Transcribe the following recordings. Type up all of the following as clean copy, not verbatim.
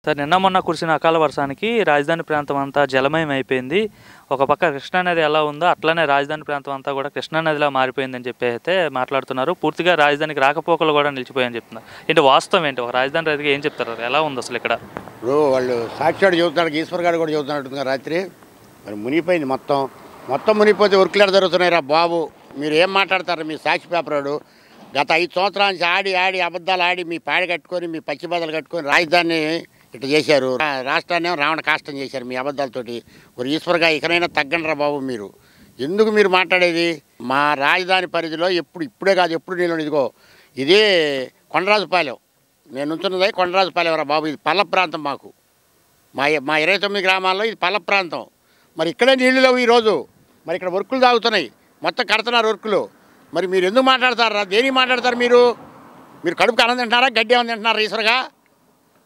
Sir నిన్న మొన్న కురిసిన అకాల వర్షానికి రాజధాని ప్రాంతం అంతా జలమయం అయిపోయింది. ఒక పక్క కృష్ణానది ఎలా ఉందో అట్లానే రాజధాని ప్రాంతం అంతా కూడా కృష్ణానదిలా మారిపోయిందని చెప్పి అయితే మాట్లాడుతున్నారు. పూర్తిగా రాజధానికి రాకపోకలు కూడా నిలిచిపోయాయని చెప్తున్నారు. ఏంటి వాస్తవం ఏంటి? ఒక రాజధాని రైతుగా ఏం చెప్తారు? ఎలా ఉంది అసలు ఇక్కడ? ఇప్పుడు వాళ్ళు సాక్షివాడు చెబుతున్నాడు, ఈశ్వర్ గారు కూడా చెబుతున్నట్టుగా రాత్రి మరి మునిగిపోయింది. మొత్తం మునిగిపోతే వర్కులు జరుగుతున్నాయి రా బాబు. మీరు ఏం మాట్లాడతారు? మీ సాక్షి పేపరాడు గత 5 సంవత్సరాల నుంచి ఆడి అబద్ధాలు ఆడి మీ పాడి కట్టుకొని మీ పచ్చి బద్దలు కట్టుకొని రాజధానిని ఇట్లా చేశారు. రాష్ట్రాన్ని రావణ కాష్టం చేశారు మీ అబద్ధాలతోటి. మరి ఈశ్వర్గా ఇకనైనా తగ్గండి రా బాబు. మీరు ఎందుకు మీరు మాట్లాడేది? మా రాజధాని పరిధిలో ఇప్పుడే కాదు ఎప్పుడు నేను ఇదిగో ఇది కొండరాజుపాలెం, నేను ఉంటున్నది కొండరాజుపాలెం రా బాబు. ఇది పల్ల ప్రాంతం మాకు. మా 29 గ్రామాల్లో ఇది పల్ల ప్రాంతం. మరి ఇక్కడే నీళ్ళు లేవు ఈరోజు. మరి ఇక్కడ వర్కులు తాగుతున్నాయి, మొత్తం కడుతున్నారు వర్కులు. మరి మీరు ఎందుకు మాట్లాడతారా? దేనికి మాట్లాడతారు మీరు? కడుపుకి అన్నం తింటున్నారా, గడ్డి ఏమని తింటున్నారా? ఈశ్వర్గా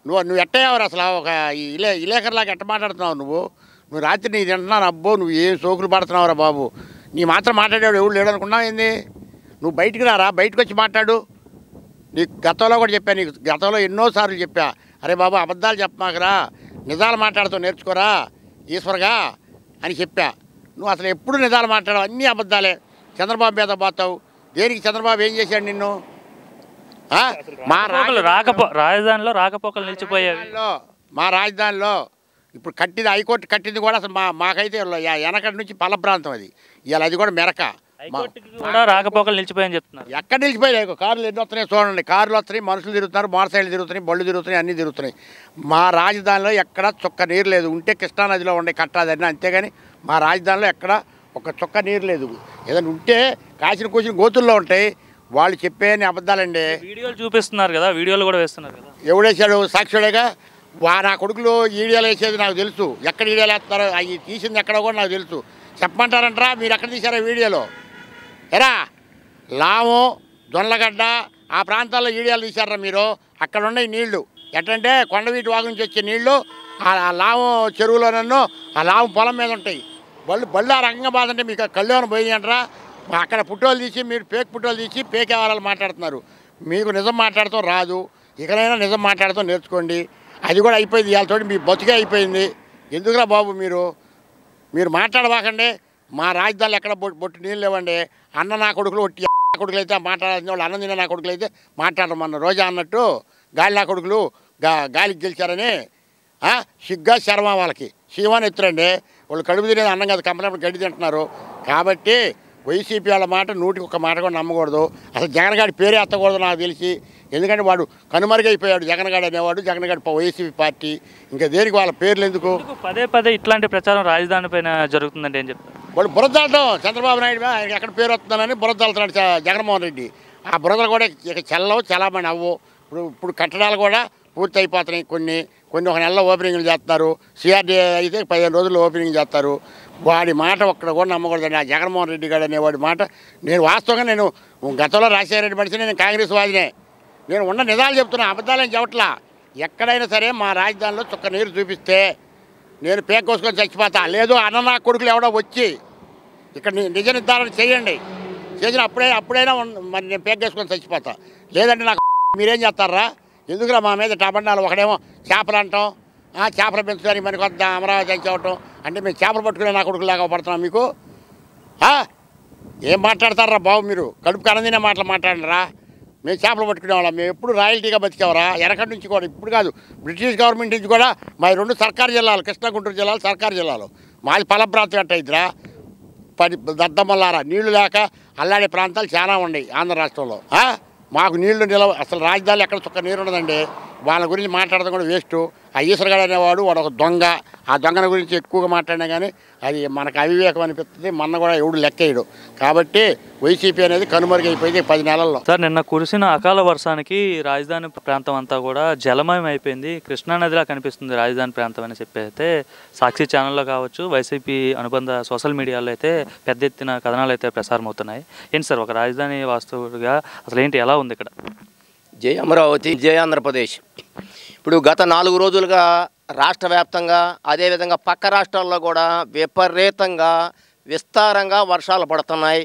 నువ్వు ఎట్టయ్యావరు అసలు? ఒక ఇలేకర్లాగా ఎట్ట మాట్లాడుతున్నావు నువ్వు రాత్రి నీ తింటున్నాను. అబ్బో నువ్వు ఏం సోకులు పడుతున్నావురా బాబు. నీ మాత్రం మాట్లాడేవాడు ఎవడు లేడు అనుకున్నావు ఏంది? నువ్వు బయటికి రారా, బయటకు వచ్చి మాట్లాడు. నీకు గతంలో కూడా చెప్పా, నీకు గతంలో ఎన్నోసార్లు చెప్పా, అరే బాబు అబద్ధాలు చెప్పమాకరా, నిజాలు మాట్లాడుతావు నేర్చుకోరా ఈశ్వర్గా అని చెప్పా. నువ్వు అసలు ఎప్పుడు నిజాలు మాట్లాడవు, అన్నీ అబద్ధాలే. చంద్రబాబు మీద పోతావు. దేనికి? చంద్రబాబు ఏం చేశాడు నిన్ను? రాజధానిలో రాకపోకలు నిలిచిపోయాయి. మా రాజధానిలో ఇప్పుడు కట్టింది హైకోర్టు కట్టింది కూడా అసలు మాకైతే వెనకటి నుంచి పల్ల ప్రాంతం అది. ఇవాళ అది కూడా మెరక రాకపోకలు నిలిచిపోయాయని చెప్తున్నారు. ఎక్కడ నిలిచిపోయాయి? కార్లు ఎన్ని వస్తున్నాయి చూడండి. కార్లు వస్తున్నాయి, మనుషులు తిరుగుతున్నారు, మోటార్ సైకిల్ తిరుగుతున్నాయి, బళ్ళు తిరుగుతున్నాయి, అన్నీ తిరుగుతున్నాయి. మా రాజధానిలో ఎక్కడ చుక్క నీరు లేదు. ఉంటే కృష్ణానదిలో ఉండే కట్టాలని, అంతేగాని మా రాజధానిలో ఎక్కడ ఒక చుక్క నీరు లేదు. ఏదైనా ఉంటే కూసిన గోతుల్లో ఉంటాయి. వాళ్ళు చెప్పేని అబద్ధాలండి. వీడియోలు చూపిస్తున్నారు కదా, వీడియోలు కూడా వేస్తున్నారు కదా. ఎవడేసాడు? సాక్షుడేగా. నా కొడుకులు వీడియోలు వేసేది నాకు తెలుసు. ఎక్కడ వీడియోలు వేస్తారో అవి తీసింది ఎక్కడో కూడా నాకు తెలుసు. చెప్పమంటారంటారా? మీరు ఎక్కడ తీశారా వీడియోలో? ఎరా లాము, దొండలగడ్డ ఆ ప్రాంతాల్లో వీడియోలు తీశారా మీరు? అక్కడ ఉన్నాయి నీళ్లు. ఎట్టంటే కొండవీటి వాగు నుంచి వచ్చే నీళ్లు ఆ లాము చెరువులో నన్ను ఆ లాము పొలం మీద ఉంటాయి. బళ్ళు ఆ రకంగా బాధంటే మీకు కళ్ళు ఏమైనా పోయింది అంటారా? అక్కడ పుట్టోలు తీసి మీరు పుట్టోలు తీసి పేకేవాళ్ళు మాట్లాడుతున్నారు. మీకు నిజం మాట్లాడతాం రాదు. ఇకనైనా నిజం మాట్లాడతాం నేర్చుకోండి. అది కూడా అయిపోయింది. వాళ్ళతోటి మీ బతుకే అయిపోయింది. ఎందుకురా బాబు మీరు మాట్లాడబాకండి. మా రాజధానిలో ఎక్కడ బొట్టు నీళ్ళు లేవండి. అన్న నా కొడుకులు ఒట్టి కొడుకులు అయితే మాట్లాడాల్సిన వాళ్ళు, అన్నం తిన్న నా కొడుకులు అయితే మాట్లాడమన్న రోజా అన్నట్టు గాలి నా కొడుకులు గాలికి గెలిచారని సిగ్గా శర్మ వాళ్ళకి శివాని ఎత్తురండి. వాళ్ళు కడుపు తినేది అన్నం కాదు, కంపెనీ గడ్డి తింటున్నారు. కాబట్టి వైసీపీ వాళ్ళ మాట 100కి 1 మాట కూడా నమ్మకూడదు. అసలు జగన్ గారి పేరే ఎత్తకూడదు నాకు తెలిసి. ఎందుకంటే వాడు కనుమరుగైపోయాడు. జగన్ గారు అనేవాడు, జగన్ గారి వైసీపీ పార్టీ. ఇంకా దేనికి వాళ్ళ పేర్లు ఎందుకు? పదే ఇట్లాంటి ప్రచారం రాజధాని పైన జరుగుతుందంటే ఏం చెప్తారు? వాడు బురదలటం చంద్రబాబు నాయుడు ఆయన ఎక్కడ పేరు వస్తుందని బురదలుతున్నాడు జగన్మోహన్ రెడ్డి. ఆ బురదలు కూడా ఇక చలామణి అవ్వు. ఇప్పుడు కట్టడాలు కూడా పూర్తి అయిపోతున్నాయి. కొన్ని ఒక నెలలో ఓపెనింగ్లు చేస్తున్నారు. సిఆర్డీ అయితే 15 రోజుల్లో ఓపెనింగ్ చేస్తారు. వాడి మాట ఒక్కడ కూడా నమ్మకూడదండి. ఆ జగన్మోహన్ రెడ్డి గారు అనేవాడి మాట నేను వాస్తవంగా నేను గతంలో రాజశేఖర రెడ్డి మనిషిని, నేను కాంగ్రెస్ వాదినే. నేను ఉన్న నిజాలు చెప్తున్నా, అబద్ధాలని చెప్పట్లా. ఎక్కడైనా సరే మా రాజధానిలో చుక్క నీరు చూపిస్తే నేను పేకోసుకొని చచ్చిపోతా. లేదు అన్న నా కొడుకులు ఎవడో వచ్చి ఇక్కడ నిజ నిర్ధారణ చేయండి. చేసిన అప్పుడైనా మరి నేను పేకేసుకొని చచ్చిపోతా. లేదంటే నాకు మీరేం చేస్తారా? ఎందుకురా మా మీద టబండాలు? ఒకడేమో చేపలు అంటాం, చేపలు పెంచడానికి మనకి వద్ద అమరావతి వచ్చేవటం అంటే మేము చేపలు పట్టుకునే నా కొడుకులాగా పడుతున్నాం మీకు. ఏం మాట్లాడతారా బాబు? మీరు కడుపు కనందినే మాటలు మాట్లాడరా? మేము చేపలు పట్టుకునేవాళ్ళం. మేము ఎప్పుడు రాయల్టీగా బతికేవరా? వెనకటి నుంచి కూడా, ఇప్పుడు కాదు, బ్రిటిష్ గవర్నమెంట్ నుంచి కూడా మా 2 సర్కారు జిల్లాలు, కృష్ణా గుంటూరు జిల్లాలు సర్కారు జిల్లాలు. మాది ఫలప్రాంతం ఎట్ట ఇద్దరా దద్దమ్మలారా. నీళ్లు లేక అల్లాడే ప్రాంతాలు చాలా ఉన్నాయి ఆంధ్ర రాష్ట్రంలో. మాకు నీళ్లు నిలవ అసలు రాజధానిలో ఎక్కడ చుక్క నీరు ఉండదండి. వాళ్ళ గురించి మాట్లాడడం కూడా వేస్ట్. ఆ ఈశ్వరగాడు అనేవాడు వాడు ఒక దొంగ. ఆ దొంగల గురించి ఎక్కువగా మాట్లాడినా కానీ అది మనకు అవివేకం అనిపిస్తుంది. మొన్న కూడా ఎవడు లెక్కేయడు. కాబట్టి వైసీపీ అనేది కనుమరుగైపోయింది 10 నెలల్లో. సార్ నిన్న కురిసిన అకాల వర్షానికి రాజధాని ప్రాంతం అంతా కూడా జలమయం అయిపోయింది. కృష్ణానదిలా కనిపిస్తుంది రాజధాని ప్రాంతం అని చెప్పి అయితే సాక్షి ఛానల్లో కావచ్చు, వైసీపీ అనుబంధ సోషల్ మీడియాలో అయితే పెద్ద ఎత్తున కథనాలు అయితే ప్రసారం అవుతున్నాయి. ఏంటి సార్ ఒక రాజధాని వాస్తువుగా అసలు ఏంటి, ఎలా ఉంది ఇక్కడ? జై అమరావతి, జై ఆంధ్రప్రదేశ్. ఇప్పుడు గత 4 రోజులుగా రాష్ట్ర వ్యాప్తంగా అదేవిధంగా పక్క రాష్ట్రాల్లో కూడా విపరీతంగా విస్తారంగా వర్షాలు పడుతున్నాయి.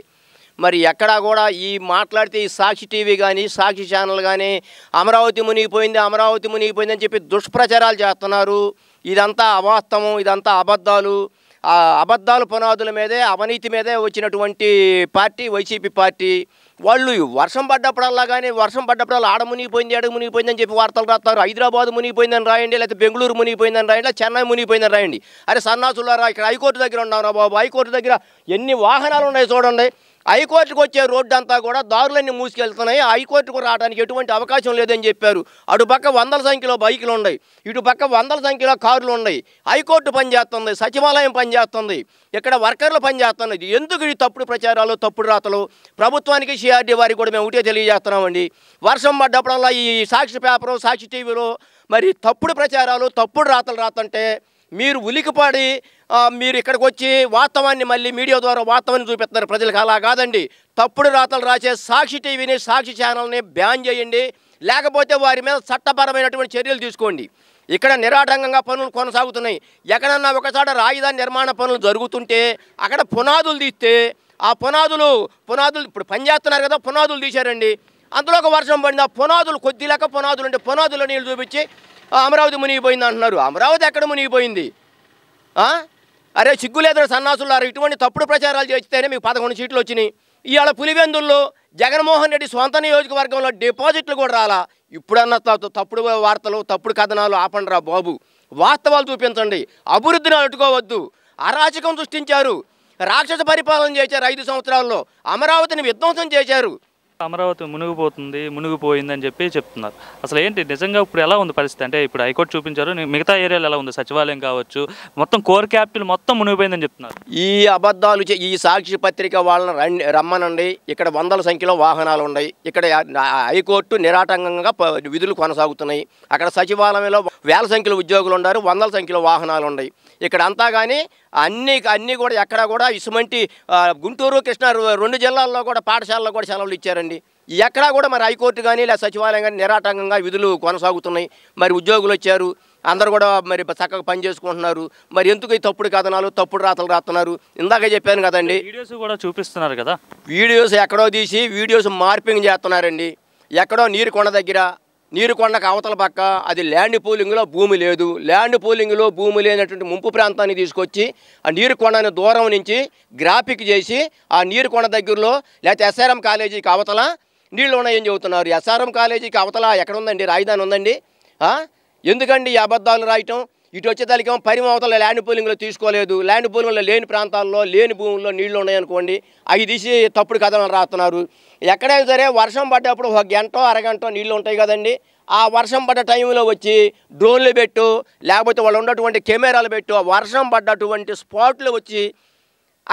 మరి ఎక్కడా కూడా ఈ మాట్లాడితే ఈ సాక్షి టీవీ కానీ సాక్షి ఛానల్ కానీ అమరావతి మునిగిపోయిందని చెప్పి దుష్ప్రచారాలు చేస్తున్నారు. ఇదంతా అవాస్తవం, ఇదంతా అబద్ధాలు. ఆ అబద్ధాల పునాదుల మీదే, అవినీతి మీదే వచ్చినటువంటి పార్టీ వైసీపీ పార్టీ. వాళ్ళు వర్షం పడ్డప్పుడల్లా ఆడ మునిగిపోయింది, ఎడ మునిగిపోయిందని చెప్పి వార్తలు రాస్తారు. హైదరాబాద్ మునిగిపోయిందని రాయండి, లేకపోతే బెంగళూరు మునిగిపోయిందని రాయండి, చెన్నై మునిగిపోయిందని రాయండి. అరే సన్నాసులారా, ఇక్కడ హైకోర్టు దగ్గర ఉన్నారా బాబు? హైకోర్టు దగ్గర ఎన్ని వాహనాలు ఉన్నాయి చూడండి. హైకోర్టుకు వచ్చే రోడ్డు అంతా కూడా దారులన్నీ మూసుకెళ్తున్నాయి. హైకోర్టుకు రావడానికి ఎటువంటి అవకాశం లేదని చెప్పారు. అటుపక్క వందల సంఖ్యలో బైకులు ఉన్నాయి, ఇటుపక్క వందల సంఖ్యలో కార్లు ఉన్నాయి. హైకోర్టు పనిచేస్తుంది, సచివాలయం పనిచేస్తుంది, ఇక్కడ వర్కర్లు పనిచేస్తున్నది. ఎందుకు ఈ తప్పుడు ప్రచారాలు, తప్పుడు రాతలు? ప్రభుత్వానికి సిఆర్డీ వారికి కూడా మేము ఒకటే తెలియజేస్తున్నామండి. వర్షం పడ్డప్పుడల్లా ఈ సాక్షి పేపరు, సాక్షి టీవీలో మరి తప్పుడు ప్రచారాలు, తప్పుడు రాతలు రాతంటే మీరు ఉలికిపాడి మీరు ఇక్కడికి వచ్చి వాస్తవాన్ని మళ్ళీ మీడియా ద్వారా వాస్తవాన్ని చూపిస్తున్నారు ప్రజలకు. అలా కాదండి. తప్పుడు రాతలు రాసే సాక్షి టీవీని, సాక్షి ఛానల్ని బ్యాన్ చేయండి, లేకపోతే వారి మీద చట్టపరమైనటువంటి చర్యలు తీసుకోండి. ఇక్కడ నిరాటంకంగా పనులు కొనసాగుతున్నాయి. ఎక్కడన్నా ఒకసారి రాజధాని నిర్మాణ పనులు జరుగుతుంటే అక్కడ పునాదులు తీస్తే ఆ పునాదులు ఇప్పుడు పనిచేస్తున్నారు కదా, పునాదులు తీశారండి. అందులో ఒక వర్షం పడింది, ఆ పునాదులు కొద్ది లెక్క పునాదులు అంటే పునాదుల నీళ్ళు చూపించి అమరావతి మునిగిపోయింది అంటున్నారు. అమరావతి ఎక్కడ మునిగిపోయింది? అరే సిగ్గులేదని సన్నాసులారు, ఇటువంటి తప్పుడు ప్రచారాలు చేస్తేనే మీకు 11 సీట్లు వచ్చినాయి. ఇవాళ పులివెందుల్లో జగన్మోహన్ రెడ్డి సొంత నియోజకవర్గంలో డిపాజిట్లు కూడా రాలా. ఇప్పుడన్నా తప్పుడు వార్తలు, తప్పుడు కథనాలు ఆపండిరా బాబు. వాస్తవాలు చూపించండి. అభివృద్ధిని అడ్డుకోవద్దు. అరాచకం సృష్టించారు, రాక్షస పరిపాలన చేశారు. 5 సంవత్సరాల్లో అమరావతిని విధ్వంసం చేశారు. అమరావతి మునిగిపోయిందని చెప్పి చెప్తున్నారు. అసలు ఏంటి నిజంగా ఇప్పుడు ఎలా ఉంది పరిస్థితి? అంటే ఇప్పుడు హైకోర్టు చూపించారు, మిగతా ఏరియాలో ఎలా ఉంది? సచివాలయం కావచ్చు, మొత్తం కోర్ క్యాపిటల్ మొత్తం మునిగిపోయిందని చెప్తున్నారు. ఈ అబద్ధాలు ఈ సాక్షి పత్రిక వాళ్ళని రమ్మనండి. ఇక్కడ వందల సంఖ్యలో వాహనాలు ఉన్నాయి. ఇక్కడ హైకోర్టు నిరాటంకంగా విధులు కొనసాగుతున్నాయి. అక్కడ సచివాలయంలో వేల సంఖ్యలో ఉద్యోగులు ఉన్నారు, వందల సంఖ్యలో వాహనాలు ఉన్నాయి. ఇక్కడ అంతా కానీ అన్నీ కూడా ఎక్కడ కూడా ఇసుమంటి గుంటూరు, కృష్ణా 2 జిల్లాల్లో కూడా పాఠశాలలో కూడా సెలవులు ఇచ్చారండి. ఎక్కడా కూడా మరి హైకోర్టు కానీ లేదా సచివాలయం కానీ నిరాటంకంగా విధులు కొనసాగుతున్నాయి. మరి ఉద్యోగులు వచ్చారు, అందరూ కూడా మరి చక్కగా పని చేసుకుంటున్నారు. మరి ఎందుకు ఈ తప్పుడు కథనాలు, తప్పుడు రాతలు రాస్తున్నారు? ఇందాక చెప్పాను కదండి, వీడియోస్ కూడా చూపిస్తున్నారు కదా. వీడియోస్ ఎక్కడో తీసి వీడియోస్ మార్పింగ్ చేస్తున్నారండి. ఎక్కడో నీరుకొండ దగ్గర, నీరుకొండకు అవతల పక్క అది ల్యాండ్ పూలింగ్లో భూమి లేదు. ల్యాండ్ పూలింగ్లో భూమి లేనటువంటి ముంపు ప్రాంతాన్ని తీసుకొచ్చి ఆ నీరుకొండని దూరం నుంచి గ్రాఫిక్ చేసి ఆ నీరుకొండ దగ్గరలో లేకపోతే ఎస్ఆర్ఎం కాలేజీకి అవతల నీళ్ళు ఉన్నాయని చెబుతున్నారు. ఎస్ఆర్ఎం కాలేజీకి అవతల ఎక్కడ ఉందండి? రాజధాని ఉందండి. ఎందుకండి ఈ అబద్ధాలు రాయటం? ఇటు వచ్చేదానికేమో అవతల ల్యాండ్ పూలింగ్లో తీసుకోలేదు. ల్యాండ్ పూలింగ్లో లేని ప్రాంతాల్లో, లేని భూముల్లో నీళ్లు ఉన్నాయనుకోండి, అవి తీసి తప్పుడు కథనాలు రాస్తున్నారు. ఎక్కడైనా సరే వర్షం పడ్డప్పుడు 1 గంట అరగంట నీళ్ళు ఉంటాయి కదండి. ఆ వర్షం పడ్డ టైంలో వచ్చి డ్రోన్లు పెట్టు, లేకపోతే వాళ్ళు ఉన్నటువంటి కెమెరాలు పెట్టు, ఆ వర్షం పడ్డటువంటి స్పాట్లు వచ్చి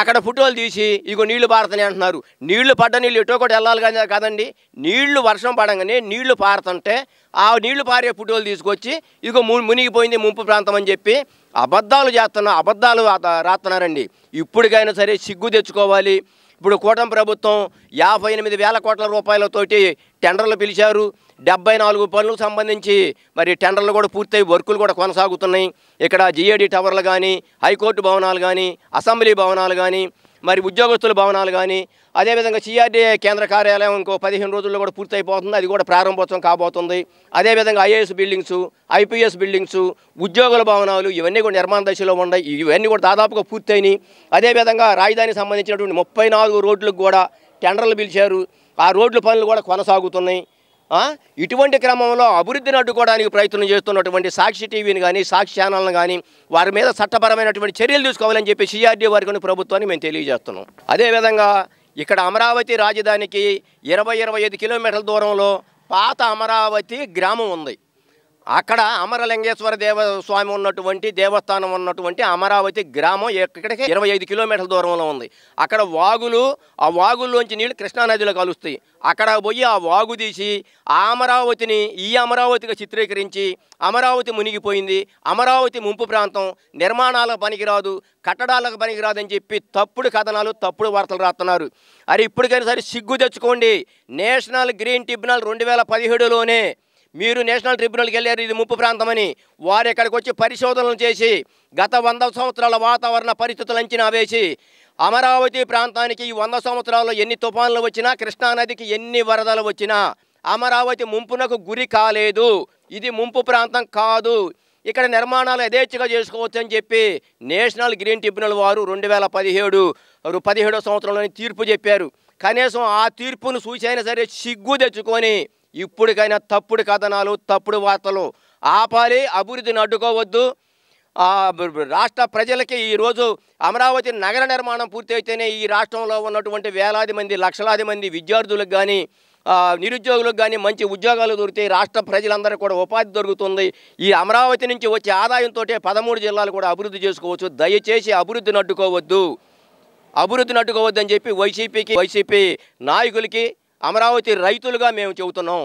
అక్కడ ఫోటోలు తీసి ఇగో నీళ్లు పారుతున్నాయి అంటున్నారు. నీళ్లు పడ్డ నీళ్ళు ఎటో ఒకటి వెళ్ళాలి కదండి. నీళ్లు వర్షం పడంగానే నీళ్లు పారుతుంటే ఆ నీళ్లు పారే ఫోటోలు తీసుకొచ్చి ఇగో మునిగిపోయింది ముంపు ప్రాంతం అని చెప్పి అబద్ధాలు రాస్తున్నారండి. ఇప్పటికైనా సరే సిగ్గు తెచ్చుకోవాలి. ఇప్పుడు కూటమి ప్రభుత్వం 58,000 కోట్ల రూపాయలతోటి టెండర్లు పిలిచారు. 74 పనులకు సంబంధించి మరి టెండర్లు కూడా పూర్తయి వర్కులు కూడా కొనసాగుతున్నాయి. ఇక్కడ జిఏడి టవర్లు కానీ, హైకోర్టు భవనాలు కానీ, అసెంబ్లీ భవనాలు కానీ, మరి ఉద్యోగస్తుల భవనాలు కానీ, అదేవిధంగా సిఆర్డీ కేంద్ర కార్యాలయం ఇంకో 15 రోజుల్లో కూడా పూర్తయిపోతుంది. అది కూడా ప్రారంభోత్సవం కాబోతుంది. అదేవిధంగా ఐఏఎస్ బిల్డింగ్స్, ఐపీఎస్ బిల్డింగ్స్, ఉద్యోగుల భవనాలు ఇవన్నీ కూడా నిర్మాణ దశలో ఉన్నాయి. ఇవన్నీ కూడా దాదాపుగా పూర్తయినాయి. అదేవిధంగా రాజధానికి సంబంధించినటువంటి 34 రోడ్లకు కూడా టెండర్లు పిలిచారు. ఆ రోడ్ల పనులు కూడా కొనసాగుతున్నాయి. ఇటువంటి క్రమంలో అభివృద్ధిని అడ్డుకోవడానికి ప్రయత్నం చేస్తున్నటువంటి సాక్షి టీవీని కానీ, సాక్షి ఛానల్ని కానీ వారి మీద చట్టపరమైనటువంటి చర్యలు తీసుకోవాలని చెప్పి సిఆర్డీ వారికి ప్రభుత్వాన్ని మేము తెలియజేస్తున్నాం. అదేవిధంగా ఇక్కడ అమరావతి రాజధానికి 20-25 కిలోమీటర్ల దూరంలో పాత అమరావతి గ్రామం ఉంది. అక్కడ అమరలింగేశ్వర స్వామి ఉన్నటువంటి దేవస్థానం ఉన్నటువంటి అమరావతి గ్రామం ఇక్కడికి 25 కిలోమీటర్ల దూరంలో ఉంది. అక్కడ వాగులు, ఆ వాగుల్లోంచి నీళ్ళు కృష్ణానదిలో కలుస్తాయి. అక్కడ పోయి ఆ వాగు తీసి ఆ అమరావతిని ఈ అమరావతిగా చిత్రీకరించి అమరావతి మునిగిపోయింది, అమరావతి ముంపు ప్రాంతం, నిర్మాణాలకు పనికిరాదు, కట్టడాలకు పనికిరాదు అని చెప్పి తప్పుడు కథనాలు, తప్పుడు వార్తలు రాస్తున్నారు. అరే ఇప్పటికైనా సరే సిగ్గు తెచ్చుకోండి. నేషనల్ గ్రీన్ ట్రిబ్యునల్ 2017లోనే మీరు నేషనల్ ట్రిబ్యునల్కి వెళ్ళారు ఇది ముంపు ప్రాంతమని. వారు ఇక్కడికి వచ్చి పరిశోధనలు చేసి గత 100 సంవత్సరాల వాతావరణ పరిస్థితులు అంచనా వేసి అమరావతి ప్రాంతానికి ఈ 100 సంవత్సరాల్లో ఎన్ని తుఫాన్లు వచ్చినా, కృష్ణానదికి ఎన్ని వరదలు వచ్చినా అమరావతి ముంపునకు గురి కాలేదు. ఇది ముంపు ప్రాంతం కాదు, ఇక్కడ నిర్మాణాలు యథేచ్ఛగా చేసుకోవచ్చు అని చెప్పి నేషనల్ గ్రీన్ ట్రిబ్యునల్ వారు 2017వ సంవత్సరంలోని తీర్పు చెప్పారు. కనీసం ఆ తీర్పును చూసైనా సరే సిగ్గు తెచ్చుకొని ఇప్పటికైనా తప్పుడు కథనాలు, తప్పుడు వార్తలు ఆపాలి. అభివృద్ధిని అడ్డుకోవద్దు. రాష్ట్ర ప్రజలకి ఈరోజు అమరావతి నగర నిర్మాణం పూర్తయితేనే ఈ రాష్ట్రంలో ఉన్నటువంటి వేలాది మంది, లక్షలాది మంది విద్యార్థులకు కానీ, నిరుద్యోగులకు కానీ మంచి ఉద్యోగాలు దొరికితే రాష్ట్ర ప్రజలందరూ కూడా ఉపాధి దొరుకుతుంది. ఈ అమరావతి నుంచి వచ్చే ఆదాయంతో 13 జిల్లాలు కూడా అభివృద్ధి చేసుకోవచ్చు. దయచేసి అభివృద్ధిని అడ్డుకోవద్దని చెప్పి వైసీపీ నాయకులకి, అమరావతి రైతులుగా మేము చెబుతున్నాం.